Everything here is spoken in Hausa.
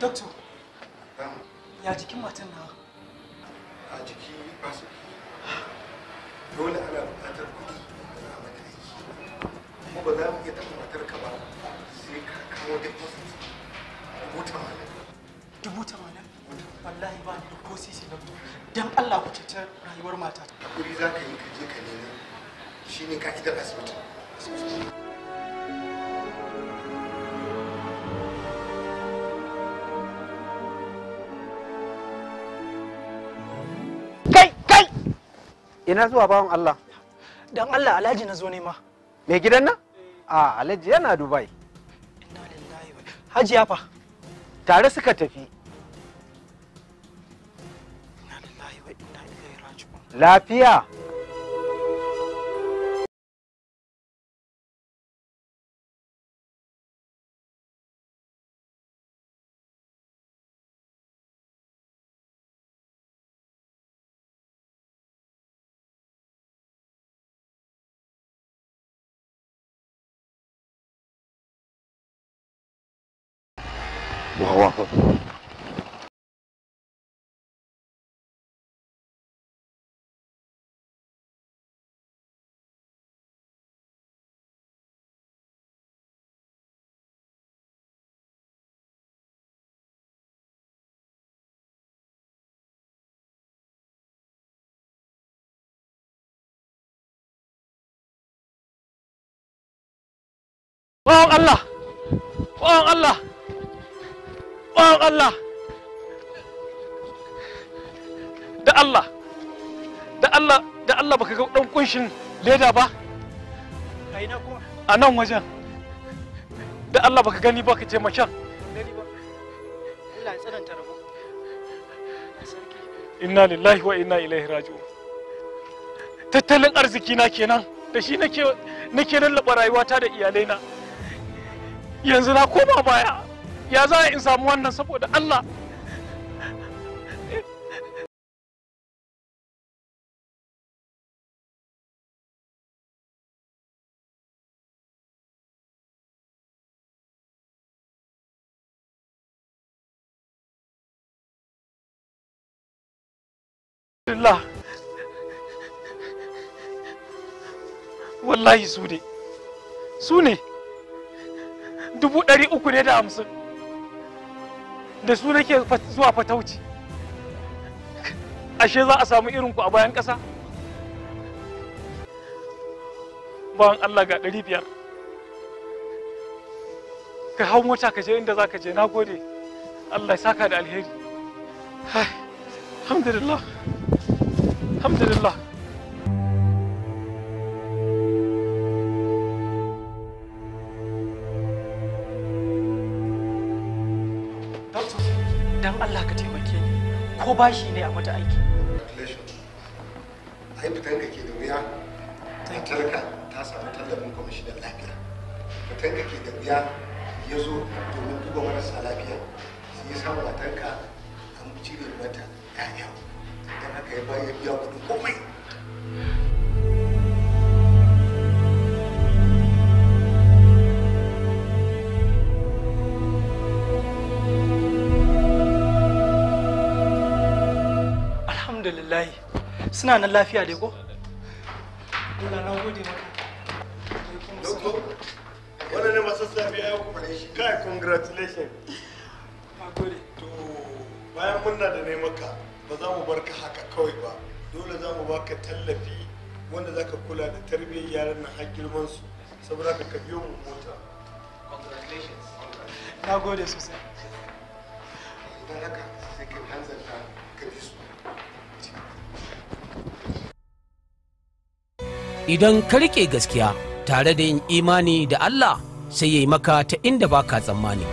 Doctor, ya jikin matan nawa? A jiki ba su dole ana buƙatar kuɗi a mata aiki. Kuma ba za mu iya taɓa matar ka ba sai ka kawo deposit 80,000. 80,000? Wallahi ba ni da ko sisi doctor. Dan Allah ku cece rayuwar matata. Hakuri za ka yi ka je ka nemi shine ka'idar asibiti. Ina zuwa bawan Allah. Dan Allah Alhaji na zo nema. Mai gidan nan? A Alhaji yana Dubai. Inna lillahi wa Hajiya fa. Tare suka tafi. Inna lillahi wa inna ilaihi raji'un. Lafiya. Wawa. Bawan Allah! Bawan Allah! Bawan Allah! Da Allah! Da Allah! Da Allah baka ga ɗan kunshin leda ba? A ina kuma? A nan wajen. Da Allah baka gani ba ka taimaken. Gani ba. Allah ya tsananta rabo. Inna lillahi wa inna ilaihi raji'un. Tattalin arziki na kenan da shi nake lallaba rayuwata da iyalaina. Yanzu na koma baya. Ya za in samu wannan saboda Allah? Allah. Wallahi su ne 350 da su nake zuwa fatauci. Ashe za a samu irin ku a bayan ƙasa? Bawan Allah ga 500 ka hau mota ka je inda za ka je. Na gode, Allah ya saka da alheri. Alhamdulillah, alhamdulillah. Dan Allah ka taimake ni, ko bashi ne a mata aiki. Ai fitan ka ke da wuya, matarka ta samu tallafin kwamishinan lafiya. Fitan ka ke da wuya ya zo domin duba marasa lafiya. Sai ya samu matarka an cire mata 'ya'ya. Don haka ya biya kuɗin komai. Alhamdulillah, suna nan lafiya dai ko? Allah na gode maka. Doktor, wannan ne masu safiya ya kuma shi. Kai, congratulations. Na gode. To, bayan murna da ne maka, ba za mu bar ka haka kawai ba. Dole za mu baka tallafi wanda za ka kula da tarbiyyar yaran nan har girman su. Saboda ka biyo mu mota. Congratulations. Na gode sosai. Idan haka sai ka hanzarta ka bi su. Idan ka riƙe gaskiya tare da yin imani da Allah sai ya yi maka ta inda baka tsammani.